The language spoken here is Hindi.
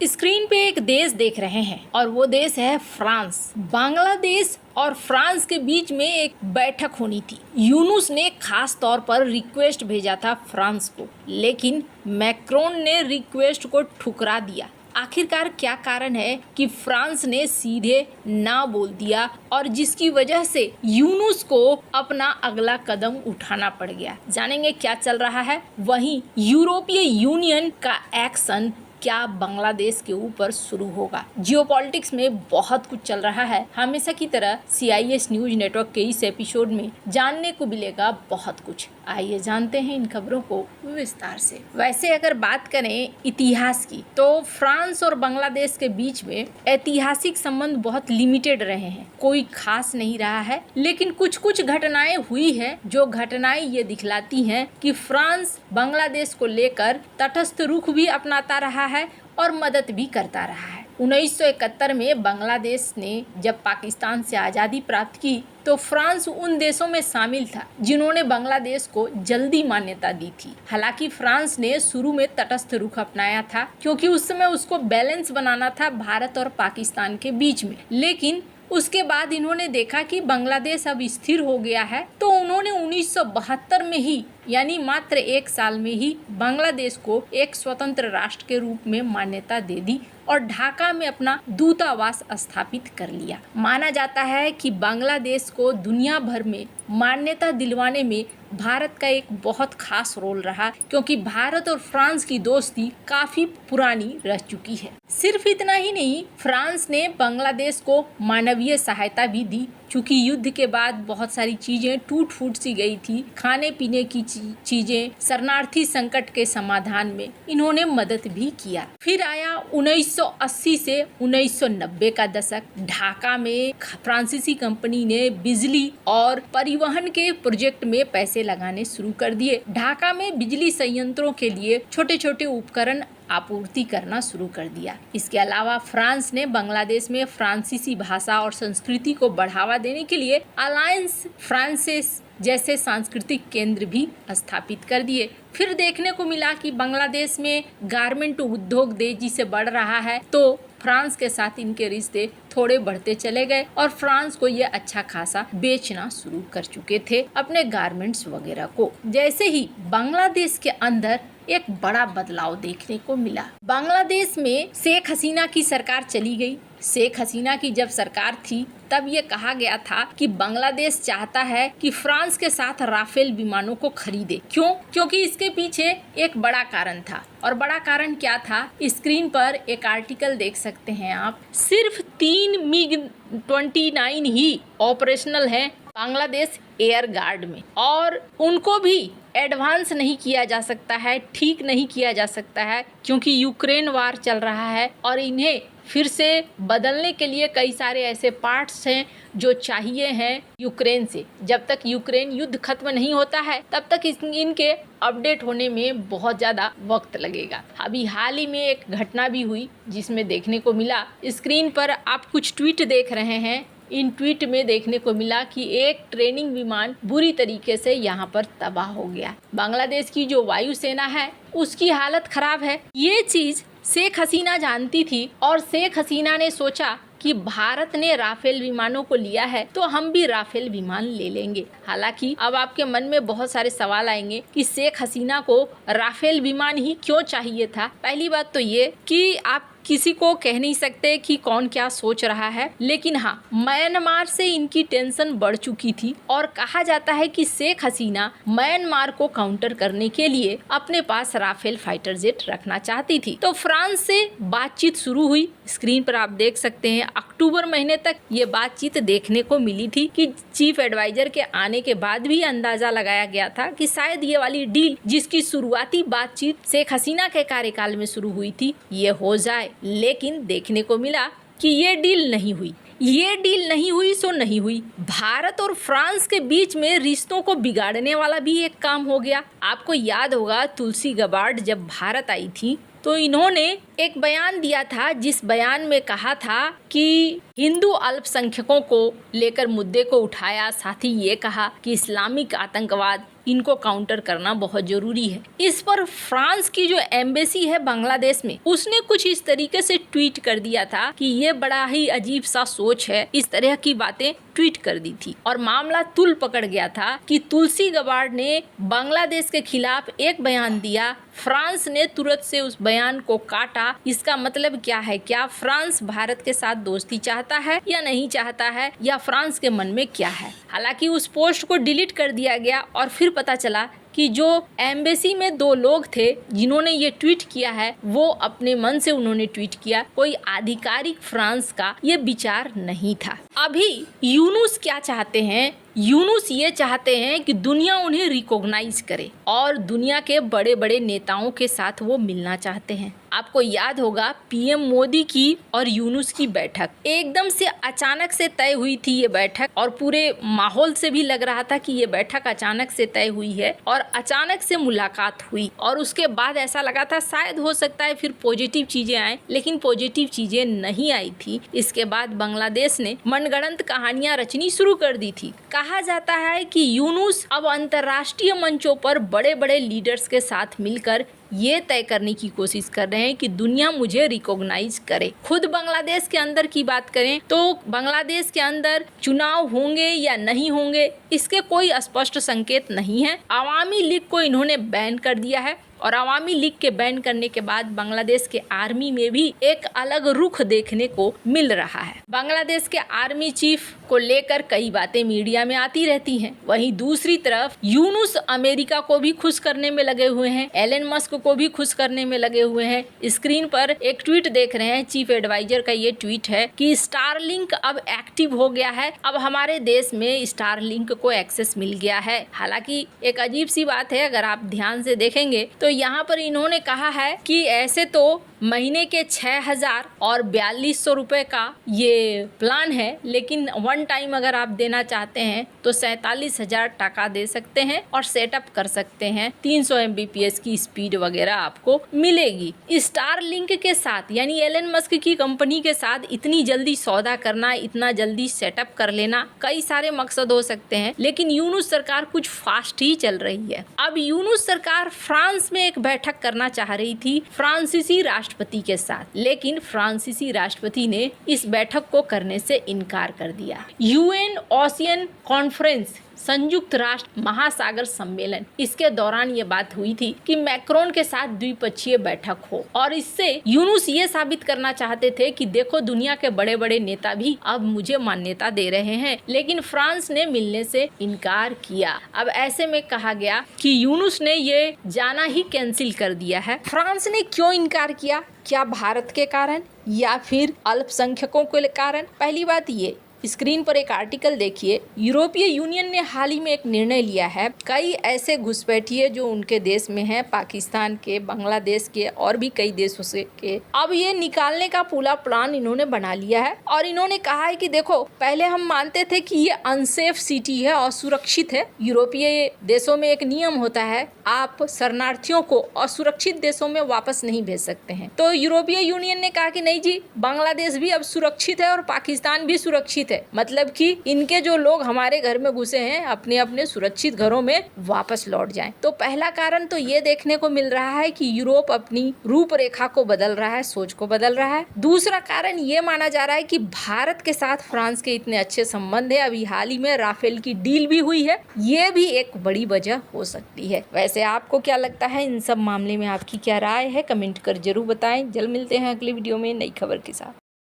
स्क्रीन पे एक देश देख रहे हैं और वो देश है फ्रांस। बांग्लादेश और फ्रांस के बीच में एक बैठक होनी थी। यूनुस ने खास तौर पर रिक्वेस्ट भेजा था फ्रांस को, लेकिन मैक्रोन ने रिक्वेस्ट को ठुकरा दिया। आखिरकार क्या कारण है कि फ्रांस ने सीधे ना बोल दिया और जिसकी वजह से यूनुस को अपना अगला कदम उठाना पड़ गया। जानेंगे क्या चल रहा है। वहीं यूरोपीय यूनियन का एक्शन क्या बांग्लादेश के ऊपर शुरू होगा। जियोपॉलिटिक्स में बहुत कुछ चल रहा है। हमेशा की तरह CIS न्यूज नेटवर्क के इस एपिसोड में जानने को मिलेगा बहुत कुछ। आइए जानते हैं इन खबरों को विस्तार से। वैसे अगर बात करें इतिहास की, तो फ्रांस और बांग्लादेश के बीच में ऐतिहासिक संबंध बहुत लिमिटेड रहे हैं, कोई खास नहीं रहा है। लेकिन कुछ कुछ घटनाएं हुई है जो घटनाएं ये दिखलाती हैं कि फ्रांस बांग्लादेश को लेकर तटस्थ रुख भी अपनाता रहा है और मदद भी करता रहा है। 1971 में बांग्लादेश ने जब पाकिस्तान से आज़ादी प्राप्त की तो फ्रांस उन देशों में शामिल था जिन्होंने बांग्लादेश को जल्दी मान्यता दी थी। हालांकि फ्रांस ने शुरू में तटस्थ रुख अपनाया था क्योंकि उस समय उसको बैलेंस बनाना था भारत और पाकिस्तान के बीच में। लेकिन उसके बाद इन्होंने देखा कि बांग्लादेश अब स्थिर हो गया है, तो उन्होंने 1972 में ही यानी मात्र एक साल में ही बांग्लादेश को एक स्वतंत्र राष्ट्र के रूप में मान्यता दे दी और ढाका में अपना दूतावास स्थापित कर लिया। माना जाता है कि बांग्लादेश को दुनिया भर में मान्यता दिलवाने में भारत का एक बहुत खास रोल रहा, क्योंकि भारत और फ्रांस की दोस्ती काफी पुरानी रह चुकी है। सिर्फ इतना ही नहीं, फ्रांस ने बांग्लादेश को मानवीय सहायता भी दी। चूँकि युद्ध के बाद बहुत सारी चीजें टूट फूट सी गई थी, खाने पीने की चीजें, शरणार्थी संकट के समाधान में इन्होंने मदद भी किया। फिर आया 1980 से 1990 का दशक। ढाका में फ्रांसीसी कंपनी ने बिजली और परिवहन के प्रोजेक्ट में पैसे लगाने शुरू कर दिए। ढाका में बिजली संयंत्रों के लिए छोटे छोटे उपकरण आपूर्ति करना शुरू कर दिया। इसके अलावा फ्रांस ने बांग्लादेश में फ्रांसीसी भाषा और संस्कृति को बढ़ावा देने के लिए अलायंस फ्रांसेस जैसे सांस्कृतिक केंद्र भी स्थापित कर दिए। फिर देखने को मिला कि बांग्लादेश में गारमेंट उद्योग तेजी से बढ़ रहा है, तो फ्रांस के साथ इनके रिश्ते थोड़े बढ़ते चले गए और फ्रांस को ये अच्छा खासा बेचना शुरू कर चुके थे अपने गारमेंट्स वगैरह को। जैसे ही बांग्लादेश के अंदर एक बड़ा बदलाव देखने को मिला। बांग्लादेश में शेख हसीना की सरकार चली गई। शेख हसीना की जब सरकार थी तब ये कहा गया था कि बांग्लादेश चाहता है कि फ्रांस के साथ राफेल विमानों को खरीदे। क्यों? क्योंकि इसके पीछे एक बड़ा कारण था। और बड़ा कारण क्या था? स्क्रीन पर एक आर्टिकल देख सकते हैं आप। सिर्फ 3 MiG-29 ही ऑपरेशनल है बांग्लादेश एयर गार्ड में, और उनको भी एडवांस नहीं किया जा सकता है, ठीक नहीं किया जा सकता है, क्योंकि यूक्रेन वार चल रहा है और इन्हें फिर से बदलने के लिए कई सारे ऐसे पार्ट्स हैं जो चाहिए हैं यूक्रेन से। जब तक यूक्रेन युद्ध खत्म नहीं होता है तब तक इनके अपडेट होने में बहुत ज़्यादा वक्त लगेगा। अभी हाल ही में एक घटना भी हुई जिसमें देखने को मिला, स्क्रीन पर आप कुछ ट्वीट देख रहे हैं। इन ट्वीट में देखने को मिला कि एक ट्रेनिंग विमान बुरी तरीके से यहाँ पर तबाह हो गया। बांग्लादेश की जो वायुसेना है उसकी हालत खराब है। ये चीज़ शेख हसीना जानती थी और शेख हसीना ने सोचा कि भारत ने राफेल विमानों को लिया है तो हम भी राफेल विमान ले लेंगे। हालांकि अब आपके मन में बहुत सारे सवाल आएंगे कि शेख हसीना को राफेल विमान ही क्यों चाहिए था। पहली बात तो ये कि आप किसी को कह नहीं सकते कि कौन क्या सोच रहा है, लेकिन हाँ, म्यांमार से इनकी टेंशन बढ़ चुकी थी और कहा जाता है कि शेख हसीना म्यांमार को काउंटर करने के लिए अपने पास राफेल फाइटर जेट रखना चाहती थी। तो फ्रांस से बातचीत शुरू हुई। स्क्रीन पर आप देख सकते हैं अक्टूबर महीने तक ये बातचीत देखने को मिली थी कि चीफ एडवाइजर के आने के बाद भी अंदाजा लगाया गया था कि शायद ये वाली डील, जिसकी शुरुआती बातचीत शेख हसीना के कार्यकाल में शुरू हुई थी, ये हो जाए। लेकिन देखने को मिला कि ये डील नहीं हुई। ये डील नहीं हुई सो नहीं हुई। भारत और फ्रांस के बीच में रिश्तों को बिगाड़ने वाला भी एक काम हो गया। आपको याद होगा तुलसी गबार्ड जब भारत आई थी तो इन्होंने एक बयान दिया था, जिस बयान में कहा था कि हिंदू अल्पसंख्यकों को लेकर मुद्दे को उठाया, साथ ही ये कहा कि इस्लामिक आतंकवाद इनको काउंटर करना बहुत जरूरी है। इस पर फ्रांस की जो एम्बेसी है बांग्लादेश में, उसने कुछ इस तरीके से ट्वीट कर दिया था कि ये बड़ा ही अजीब सा सोच है, इस तरह की बातें ट्वीट कर दी थी और मामला तुल पकड़ गया था कि तुलसी गबार्ड ने बांग्लादेश के खिलाफ एक बयान दिया, फ्रांस ने तुरंत से उस बयान को काटा। इसका मतलब क्या है? क्या फ्रांस भारत के साथ दोस्ती चाहता है या नहीं चाहता है, या फ्रांस के मन में क्या है? हालांकि उस पोस्ट को डिलीट कर दिया गया और फिर पता चला कि जो एम्बेसी में 2 लोग थे जिन्होंने ये ट्वीट किया है, वो अपने मन से उन्होंने ट्वीट किया, कोई आधिकारिक फ्रांस का ये विचार नहीं था। अभी यूनुस क्या चाहते हैं? यूनुस ये चाहते हैं कि दुनिया उन्हें रिकॉग्नाइज करे और दुनिया के बड़े बड़े नेताओं के साथ वो मिलना चाहते हैं। आपको याद होगा पीएम मोदी की और यूनुस की बैठक एकदम से अचानक से तय हुई थी ये बैठक, और पूरे माहौल से भी लग रहा था कि ये बैठक अचानक से तय हुई है और अचानक से मुलाकात हुई और उसके बाद ऐसा लगा था शायद हो सकता है फिर पॉजिटिव चीजें आए, लेकिन पॉजिटिव चीजें नहीं आई थी। इसके बाद बांग्लादेश ने मनगढ़ंत कहानियां रचनी शुरू कर दी थी। कहा जाता है कि यूनुस अब अंतर्राष्ट्रीय मंचों पर बड़े बड़े लीडर्स के साथ मिलकर ये तय करने की कोशिश कर रहे हैं कि दुनिया मुझे रिकॉग्नाइज करे। खुद बांग्लादेश के अंदर की बात करें तो बांग्लादेश के अंदर चुनाव होंगे या नहीं होंगे, इसके कोई स्पष्ट संकेत नहीं है। अवामी लीग को इन्होंने बैन कर दिया है और अवामी लीग के बैन करने के बाद बांग्लादेश के आर्मी में भी एक अलग रुख देखने को मिल रहा है। बांग्लादेश के आर्मी चीफ को लेकर कई बातें मीडिया में आती रहती हैं। वहीं दूसरी तरफ यूनुस अमेरिका को भी खुश करने में लगे हुए हैं, एलन मस्क को भी खुश करने में लगे हुए हैं। स्क्रीन पर एक ट्वीट देख रहे हैं, चीफ एडवाइजर का ये ट्वीट है कि स्टारलिंक अब एक्टिव हो गया है, अब हमारे देश में स्टारलिंक को एक्सेस मिल गया है। हालांकि एक अजीब सी बात है, अगर आप ध्यान से देखेंगे तो यहाँ पर इन्होंने कहा है कि ऐसे तो महीने के 6,000 और 4200 रुपए का ये प्लान है, लेकिन वन टाइम अगर आप देना चाहते हैं तो 47,000 टका दे सकते हैं और सेटअप कर सकते हैं। 300 MBPS की स्पीड वगैरह आपको मिलेगी। स्टारलिंक के साथ यानी एलन मस्क की कंपनी के साथ इतनी जल्दी सौदा करना, इतना जल्दी सेटअप कर लेना, कई सारे मकसद हो सकते हैं, लेकिन यूनुस सरकार कुछ फास्ट ही चल रही है। अब यूनुस सरकार फ्रांस में एक बैठक करना चाह रही थी फ्रांसीसी राष्ट्रपति के साथ, लेकिन फ्रांसीसी राष्ट्रपति ने इस बैठक को करने से इनकार कर दिया। यूएन ओशियन कॉन्फ्रेंस, संयुक्त राष्ट्र महासागर सम्मेलन, इसके दौरान ये बात हुई थी कि मैक्रोन के साथ द्विपक्षीय बैठक हो और इससे यूनुस ये साबित करना चाहते थे कि देखो दुनिया के बड़े बड़े नेता भी अब मुझे मान्यता दे रहे हैं, लेकिन फ्रांस ने मिलने से इनकार किया। अब ऐसे में कहा गया कि यूनुस ने ये जाना ही कैंसिल कर दिया है। फ्रांस ने क्यों इनकार किया? क्या भारत के कारण या फिर अल्पसंख्यकों के कारण? पहली बात ये, स्क्रीन पर एक आर्टिकल देखिए। यूरोपीय यूनियन ने हाल ही में एक निर्णय लिया है, कई ऐसे घुसपैठिए जो उनके देश में हैं, पाकिस्तान के, बांग्लादेश के और भी कई देशों से के, अब ये निकालने का पूरा प्लान इन्होंने बना लिया है और इन्होंने कहा है कि देखो पहले हम मानते थे कि ये अनसेफ सिटी है, असुरक्षित है। यूरोपीय देशों में एक नियम होता है, आप शरणार्थियों को असुरक्षित देशों में वापस नहीं भेज सकते हैं। तो यूरोपीय यूनियन ने कहा कि नहीं जी, बांग्लादेश भी अब सुरक्षित है और पाकिस्तान भी सुरक्षित है, मतलब कि इनके जो लोग हमारे घर में घुसे हैं अपने अपने सुरक्षित घरों में वापस लौट जाएं। तो पहला कारण तो ये देखने को मिल रहा है कि यूरोप अपनी रूपरेखा को बदल रहा है, सोच को बदल रहा है। दूसरा कारण ये माना जा रहा है कि भारत के साथ फ्रांस के इतने अच्छे संबंध है, अभी हाल ही में राफेल की डील भी हुई है, ये भी एक बड़ी वजह हो सकती है। वैसे आपको क्या लगता है इन सब मामले में, आपकी क्या राय है? कमेंट कर जरूर बताएं। जल्द मिलते हैं अगले वीडियो में नई खबर के साथ।